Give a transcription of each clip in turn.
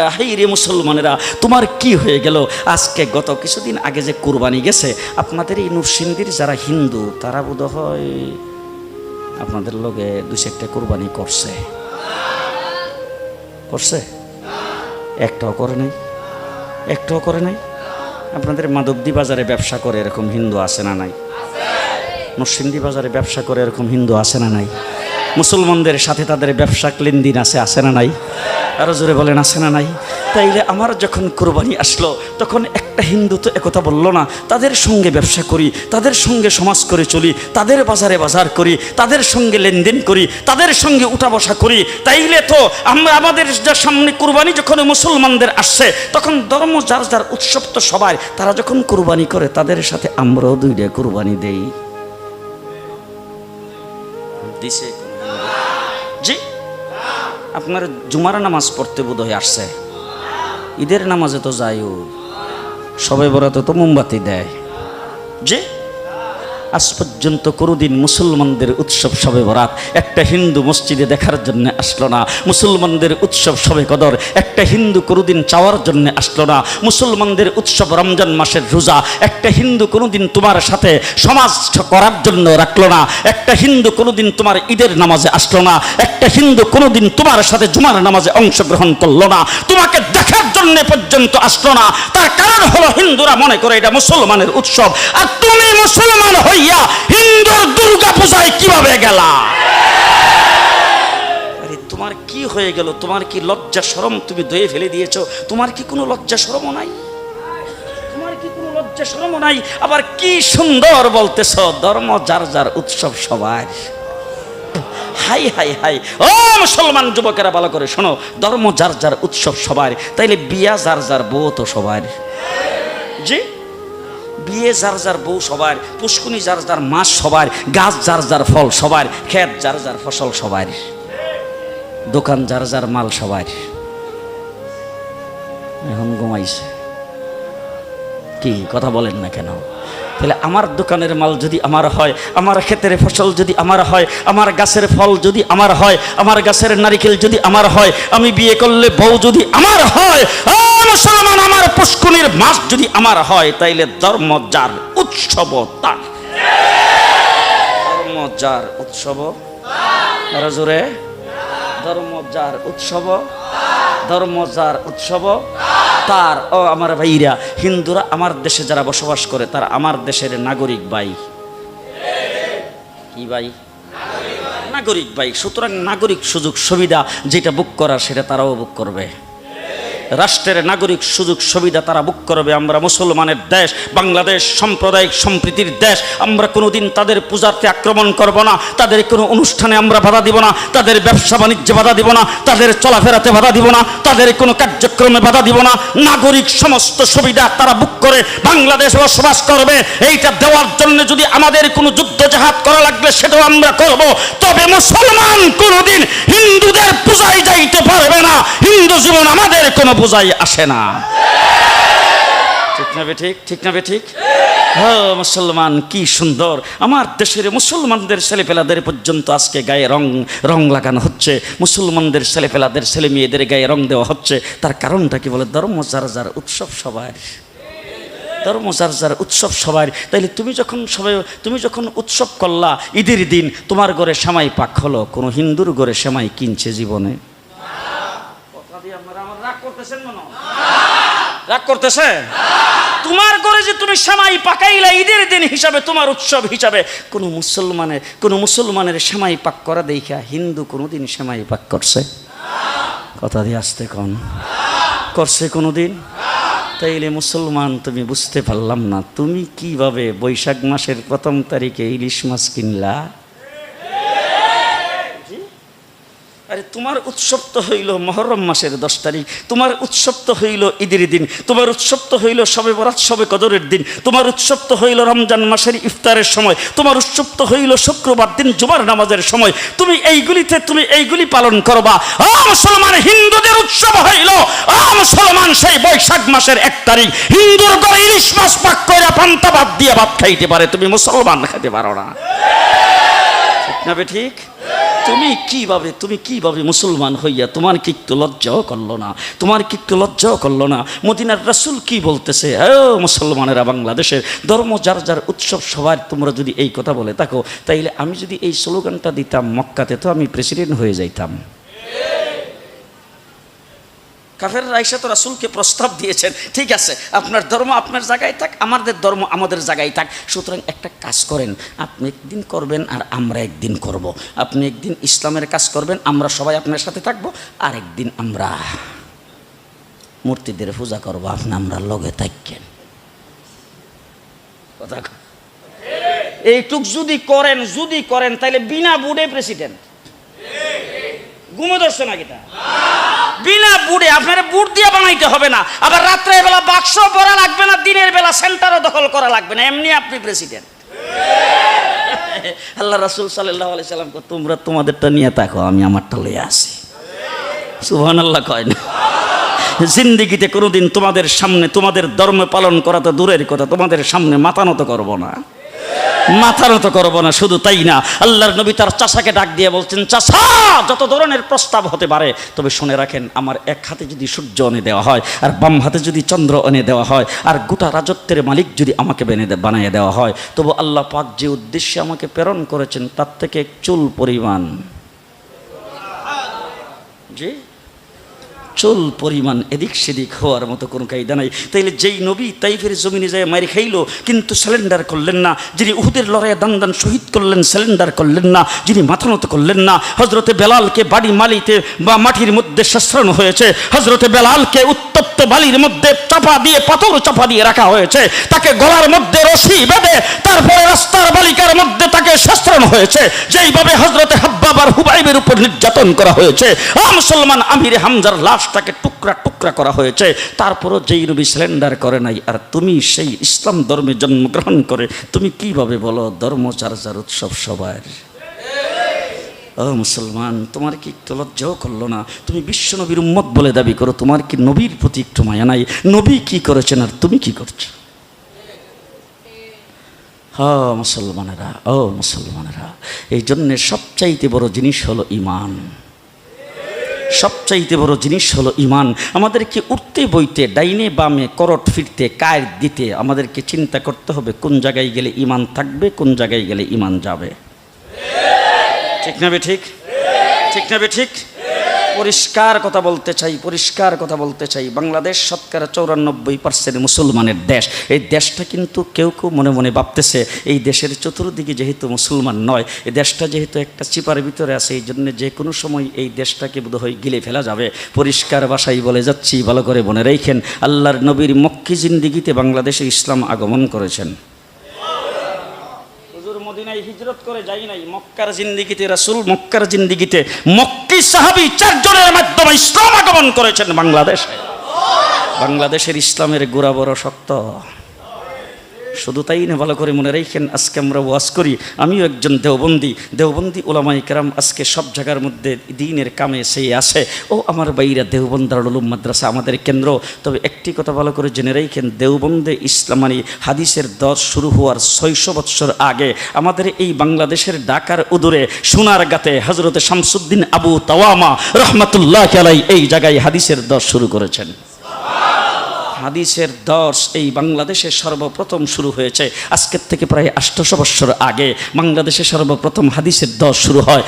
High রে মুসলমানেরা, তোমার কি হয়ে গেল? আজকে গত কিছুদিন আগে যে কুরবানি গেছে, আপনাদের এই নরসিংদীর যারা হিন্দু তারা বোধ হয় আপনাদের লগে দুই একটা কুরবানি করছে। একটাও করে নাই, একটাও করে নাই। আপনাদের মাধবদী বাজারে ব্যবসা করে এরকম হিন্দু আছে না নাই? নরসিংদী বাজারে ব্যবসা করে এরকম হিন্দু আছে না নাই? মুসলমানদের সাথে তাদের ব্যবসা লেনদেন আছে না নাই? আরো জোরে বলেন, আছে না নাই? তাইলে আমার যখন কুরবানি আসলো তখন একটা হিন্দু তো একথা বললো না, তাদের সঙ্গে ব্যবসা করি, তাদের সঙ্গে সমাজ করে চলি, তাদের বাজারে বাজার করি, তাদের সঙ্গে লেনদেন করি, তাদের সঙ্গে উঠা বসা করি। তাইলে তো আমরা আমাদের সামনে কুরবানি যখন মুসলমানদের আসছে তখন ধর্ম যার যার উৎসব তো সবার, তারা যখন কুরবানি করে তাদের সাথে আমরাও দুইটা কুরবানি দেই। দিছে জি? আপনার জুমার নামাজ পড়তে বোধ হয়ে আসছে, ঈদের নামাজে তো যাইও, সবে বরাতে তো মোমবাতি দেয়। যে আজ পর্যন্ত কোনোদিন মুসলমানদের উৎসব শবে বরাত একটা হিন্দু মসজিদে দেখার জন্য আসলো না। মুসলমানদের উৎসব শবে কদর একটা হিন্দু কোনোদিন চাওয়ার জন্য আসলো না। মুসলমানদের উৎসব রমজান মাসের রোজা একটা হিন্দু কোনোদিন তোমার সাথে সমাজ করার জন্য রাখলো না। একটা হিন্দু কোনোদিন তোমার ঈদের নামাজে আসলো না। একটা হিন্দু কোনোদিন তোমার সাথে জুমার নামাজে অংশগ্রহণ করলো না, তোমাকে দেখার জন্য পর্যন্ত আসলো না। তার কারণ হলো হিন্দুরা মনে করে এটা মুসলমানের উৎসব, আর তুমি মুসলমান হইয়া হিন্দুর দুর্গা পূজায় কিভাবে গেলা? আরে তোমার কি হয়ে গেল? তোমার কি লজ্জা শরম তুমি দয়ে ফেলে দিয়েছো? তোমার কি কোনো লজ্জা শরমও নাই? তোমার কি কোনো লজ্জা শরমও নাই? আবার কি সুন্দর বলতেছ, ধর্ম যার যার উৎসব সবার। হাই হাই হাই, ও মুসলমান যুবকেরা ভালো করে শোনো, ধর্ম যার যার উৎসব সবার, তাইলে বিয়া যার যার বউ তো সবার। জি, বিয়ে যার যার বউ সবার, পুষ্কুনি যার যার মাছ সবার, গাছ যার যার ফল সবার, ক্ষেত যার যার ফসল সবার, দোকান যার যার মাল সবার। এখন ঘুমাইছে কি কথা বলেন না কেন? তাহলে আমার দোকানের মাল যদি আমার হয়, আমার ক্ষেতের ফসল যদি আমার হয়, আমার গাছের ফল যদি আমার হয়, আমার গাছের নারিকেল যদি আমার হয়, আমি বিয়ে করলে বউ যদি আমার হয়, মুসলমান আমার পুষ্কুনির মাছ যদি আমার হয়, তাইলে ধর্ম যার উৎসব তার। ধর্ম যার উৎসব, আরো জোরে, ধর্ম যার উৎসব, ধর্ম যার উৎসব তার। ও আমার ভাইরা, হিন্দুরা আমার দেশে যারা বসবাস করে তারা আমার দেশের নাগরিক ভাই। কি ভাই? নাগরিক ভাই। সুতরাং নাগরিক সুযোগ সুবিধা যেটা বুক করার সেটা তারাও বুক করবে। রাষ্ট্রের নাগরিক সুযোগ সুবিধা তারা বুক করবে। আমরা মুসলমানের দেশ, বাংলাদেশ সাম্প্রদায়িক সম্প্রীতির দেশ। আমরা কোনোদিন তাদের পূজাতে আক্রমণ করব না, তাদের কোনো অনুষ্ঠানে আমরা বাধা দিব না, তাদের ব্যবসা বাণিজ্যে বাধা দিব না, তাদের চলাফেরাতে বাধা দিব না, তাদের কোনো কার্যক্রমে বাধা দিব না। নাগরিক সমস্ত সুবিধা তারা বুক করে বাংলাদেশে বসবাস করবে। এইটা দেওয়ার জন্য যদি আমাদের কোনো যুদ্ধ জাহাদ করা লাগবে সেটাও আমরা করব। তবে মুসলমান কোনোদিন হিন্দুদের পূজায় যাইতে পারবে না। হিন্দু জীবন আমাদের কোনো পূজায় আসে না। ঠিক না বে ঠিক? ঠিক না বে ঠিক? হ্যাঁ মুসলমান, কি সুন্দর আমার দেশের মুসলমানদের ছেলেপেলাদের পর্যন্ত আজকে গায়ে রং লাগানো হচ্ছে। মুসলমানদের ছেলেপেলাদের ছেলে মেয়েদের গায়ে রং দেওয়া হচ্ছে। তার কারণটা কি বলে? ধর্ম যার যার উৎসব সবার। ধর্ম যার যার উৎসব সবার। তাইলে তুমি যখন উৎসব করলা ঈদের দিন, তোমার ঘরে সেমাই পাক হলো, কোনো হিন্দুর ঘরে সেমাই কিনছে জীবনে? রাগ করতেছে? তোমার ঘরে যে তুমি সেমাই পাকাইলা ঈদের দিন হিসাবে, তোমার উৎসব হিসাবে, কোন মুসলমানের সেমাই পাক করা দেখা হিন্দু কোনোদিন সেমাই পাক করছে? কথা দিয়ে আসতে কোন করছে কোনোদিন? তাইলে মুসলমান তুমি বুঝতে পারলাম না, তুমি কিভাবে বৈশাখ মাসের 1 তারিখে ইলিশ মাছ কিনলা? আরে তোমার উৎসব তো হইল মহরম মাসের 10 তারিখ, তোমার উৎসব তো হইল ঈদের দিন, তোমার উৎসব তো হইল শবে বরাত শবে কদরের দিন, তোমার উৎসব তো হইল রমজান মাসের ইফতারের সময়, তোমার উৎসব তো হইল শুক্রবার দিন জুমার নামাজের সময়। তুমি এইগুলি পালন করবা। মুসলমান হিন্দুদের উৎসব হইল মুসলমান সেই বৈশাখ মাসের 1 তারিখ। হিন্দুর ঘরে ইলিশ মাছ পাক করে পান্তা ভাত দিয়ে ভাত খাইতে পারে, তুমি মুসলমান খেতে পারো না। না বে ঠিক? তুমি কিভাবে মুসলমান হইয়া তোমার কি একটু লজ্জাও করলো না? তোমার কি একটু লজ্জাও করলো না? মদিনার রাসূল কি বলতেছে, মুসলমানেরা বাংলাদেশের ধর্ম যার যার উৎসব সবার, তোমরা যদি এই কথা বলে থাকো, তাইলে আমি যদি এই স্লোগানটা দিতাম মক্কাতে, তো আমি প্রেসিডেন্ট হয়ে যাইতাম। কাফেররা আইসা তো রাসূলকে প্রস্তাব দিয়েছেন, ঠিক আছে আপনার ধর্ম আপনার জায়গায় থাক, আমাদের ধর্ম আমাদের জায়গায় থাক, সুতরাং একটা কাজ করেন, আপনি একদিন করবেন আর আমরা একদিন করব। আপনি একদিন ইসলামের কাজ করবেন, আমরা সবাই আপনার সাথে থাকবো, আর একদিন আমরা মূর্তিদের পূজা করবো, আপনি আমরা লগে থাকেন। কথা এইটুক যদি করেন তাহলে বিনা বুড়ে প্রেসিডেন্ট। ঘুমে ধরছে না কিটা? বিনা বুড়ে, আপনার বুট দিয়ে বানাইতে হবে না, আবার রাত্রের বেলা বাক্স পরা লাগবে না, দিনের বেলা সেন্টারও দখল করা লাগবে না, এমনি আপনি প্রেসিডেন্ট। আল্লাহ রাসূল সাল্লাল্লাহু আলাইহি সাল্লাম কো, তোমরা তোমাদেরটা নিয়ে থাকো, আমি আমারটা লইয়া আসি। সুবহানাল্লাহ কয় না? জিন্দেগিতে কোনোদিন তোমাদের সামনে তোমাদের ধর্ম পালন করা তো দূরের কথা, তোমাদের সামনে মাথা নত করবো না, মাথা নত করবো না। শুধু তাই না, আল্লাহর নবী তার চাচাকে ডাক দিয়ে বলছেন, চাচা যত ধরনের প্রস্তাব হতে পারে, তবে শুনে রাখেন, আমার এক হাতে যদি সূর্য এনে দেওয়া হয়, আর বাম হাতে যদি চন্দ্র এনে দেওয়া হয়, আর গোটা রাজত্বের মালিক যদি আমাকে বানিয়ে দেওয়া হয়, তবু আল্লাহ পাক যে উদ্দেশ্যে আমাকে প্রেরণ করেছেন তার থেকে এক চুল পরিমাণ, জি চুল পরিমাণ এদিক সেদিক হওয়ার মতো কোনো কায়দা নাই। তাইলে যেই নবী তাইফের জমিনে যায় মারি খাইলো, কিন্তু স্যালেন্ডার করলেন না, যিনি উহুদের লড়াইয়ে দান শহীদ করলেন, স্যালেন্ডার করলেন না, যিনি মাথা নত করলেন না, হজরতে বেলালকে বাড়ি মালিতে বা মাটির মধ্যে শাস্ত্রানো হয়েছে, হজরতে বেলালকে উত্তপ্ত বালির মধ্যে চাপা দিয়ে, পাথর চাপা দিয়ে রাখা হয়েছে, তাকে গলার মধ্যে রশি বেঁধে তারপরে রাস্তার বালিকার মধ্যে তাকে শাস্ত্রানো হয়েছে, যেইভাবে হজরতে হাব্বাব আর হুবাইবের উপর নির্যাতন করা হয়েছে, মুসলমান আমির হামজার লাশ তাকে টুকরা টুকরা করা হয়েছে, তারপরও যেই নবী স্যালেন্ডার করে নাই, আর তুমি সেই ইসলাম ধর্মে জন্মগ্রহণ করে তুমি কিভাবে বলো ধর্ম যার যার উৎসব সবার? মুসলমান, তোমার কি একটু লজ্জাও করলো না? তুমি বিশ্ব নবীর উম্মত বলে দাবি করো, তোমার কি নবীর প্রতি একটু মায়া নাই? নবী কি করেছেন আর তুমি কি করছো? মুসলমানেরা, মুসলমানেরা, এই জন্যে সবচাইতে বড় জিনিস হলো ঈমান। সবচাইতে বড় জিনিস হলো ঈমান। আমাদেরকে উঠতে বইতে, ডাইনে বামে করট ফিরতে, কায়ের দিতে আমাদেরকে চিন্তা করতে হবে কোন জায়গায় গেলে ঈমান থাকবে, কোন জায়গায় গেলে ঈমান যাবে। ঠিক না বে ঠিক? ঠিক না বে ঠিক? পরিষ্কার কথা বলতে চাই, বাংলাদেশ শতকরা 94% মুসলমানের দেশ। এই দেশটা কিন্তু কেউ মনে মনে ভাবতেছে এই দেশের চতুর্দিকে যেহেতু মুসলমান নয়, এই দেশটা যেহেতু একটা চিপার ভিতরে আছে, এই জন্য যে কোনো সময় এই দেশটাকে বোধহয় গিলে ফেলা যাবে। পরিষ্কার ভাষায় বলে যাচ্ছি, ভালো করে মনে রেখেন, আল্লাহর নবীর মক্কি জিন্দিগিতে বাংলাদেশে ইসলাম আগমন করেছেন। মদিনায় হিজরত করে যাই নাই, মক্কার জিন্দিগিতে রাসূল, মক্কার জিন্দিগিতে মক্কি সাহাবী 4 জনের মাধ্যমে ইসলাম আগমন করেছেন বাংলাদেশে। বাংলাদেশের ইসলামের গোড়া বড় শক্ত। শুধু তাই না, ভালো করে মনে রাখেন, আজকে আমরা ওয়াজ করি, আমিও একজন দেওবন্দি উলামায়ে কেরাম আজকে সব জায়গার মধ্যে দ্বীনের কামে সেই আসে। আমার বাইরা দেওবন্দ দারুল উলুম মাদ্রাসা আমাদের কেন্দ্র। তবে একটি কথা ভালো করে জেনে রাখেন, দেওবন্দে ইসলাম হাদিসের দর্শ শুরু হওয়ার 600 বৎসর আগে আমাদের এই বাংলাদেশের ঢাকার উদূরে সোনারগাঁতে হযরতে শামসুদ্দিন আবু তাওয়ামা রাহমাতুল্লাহি আলাইহি এই জায়গায় হাদিসের দর্শ শুরু করেছেন। হাদিসের দর্শ এই বাংলাদেশে সর্বপ্রথম শুরু হয়েছে আজকের থেকে প্রায় 800 বৎসর আগে। বাংলাদেশে সর্বপ্রথম হাদিসের দর্শ শুরু হয়।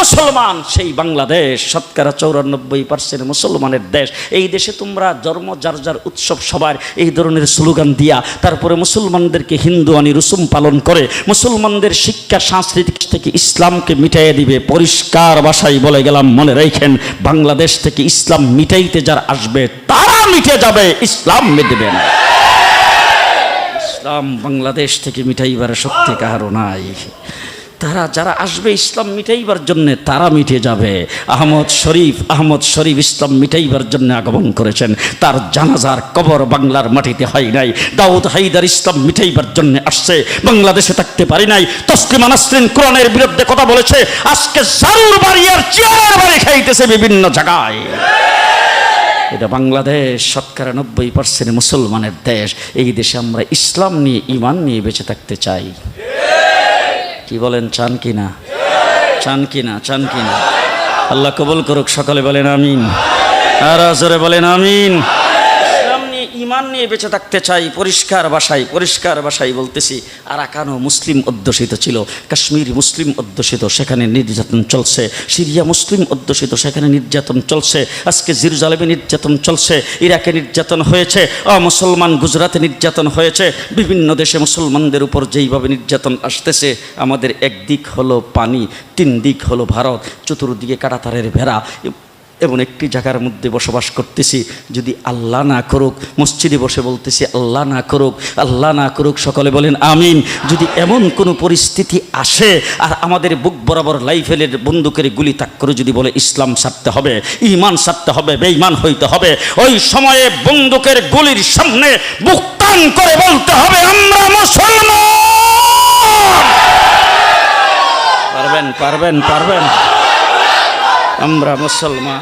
মুসলমান, সেই বাংলাদেশ শতকরা 94% মুসলমানের দেশ। এই দেশে তোমরা ধর্ম যার যার উৎসব সবার এই ধরনের স্লোগান দিয়া, তারপরে মুসলমানদেরকে হিন্দু আনি রুসুম পালন করে মুসলমানদের শিক্ষা সংস্কৃতি থেকে ইসলামকে মিটাইয়ে দিবে। পরিষ্কার ভাষায় বলে গেলাম, মনে রাখেন, বাংলাদেশ থেকে ইসলাম মিটাইতে যারা আসবে তারা মিটে যাবে, ইসলাম মিটবে না। ইসলাম বাংলাদেশ থেকে মিটাইবার শক্তি কারো নাই। তারা যারা আসবে ইসলাম মিটাইবার জন্য তারা মিটে যাবে। আহমদ শরীফ ইসলাম মিটাইবার জন্য আগমন করেছেন। তার জানাজার কবর বাংলার মাটিতে হয় নাই। দাউদ হায়দার ইসলাম মিটাইবার জন্য আসছে, বাংলাদেশে থাকতে পারি নাই। তসলিমা নাসরিন কোরআনের বিরুদ্ধে কথা বলেছে, আজকে জারুর বাড়ি আর চেয়ার বাড়ি খাইতেছে বিভিন্ন জায়গায়। এটা বাংলাদেশ শতকরা 90% মুসলমানের দেশ। এই দেশে আমরা ইসলাম নিয়ে, ঈমান নিয়ে বেঁচে থাকতে চাই। কি বলেন, চান কি না? চান কিনা, চান কিনা? আল্লাহ কবুল করুক, সকলে বলেন আমিন, আর জোরে বলেন আমিন। ইসলাম নিয়ে, ঈমান নিয়ে বেঁচে থাকতে চাই। পরিষ্কার ভাষায় বলতেছি, আরাকানও মুসলিম অধ্যুষিত ছিল, কাশ্মীর মুসলিম অধ্যুষিত, সেখানে নির্যাতন চলছে। সিরিয়া মুসলিম অধ্যুষিত, সেখানে নির্যাতন চলছে। আজকে জেরুজালেমে নির্যাতন চলছে, ইরাকে নির্যাতন হয়েছে, মুসলমান গুজরাটে নির্যাতন হয়েছে। বিভিন্ন দেশে মুসলমানদের উপর যেইভাবে নির্যাতন আসতেছে, আমাদের একদিক হলো পানি, তিন দিক হলো ভারত, চতুর্দিকে কাঁটাতারের ভেড়া। এমন একটি জায়গার মধ্যে বসবাস করতেছি। যদি আল্লাহ না করুক, মসজিদে বসে বলতেছি আল্লাহ না করুক, আল্লাহ না করুক, সকলে বলেন আমিন। যদি এমন কোনো পরিস্থিতি আসে আর আমাদের বুক বরাবর লাইফেলের বন্দুকের গুলি তাক করে যদি বলে ইসলাম ছাড়তে হবে, ঈমান ছাড়তে হবে, বেঈমান হইতে হবে, ওই সময়ে বন্দুকের গুলির সামনে বুক টান করে বলতে হবে আমরা মুসলমান। পারবেন, আমরা মুসলমান।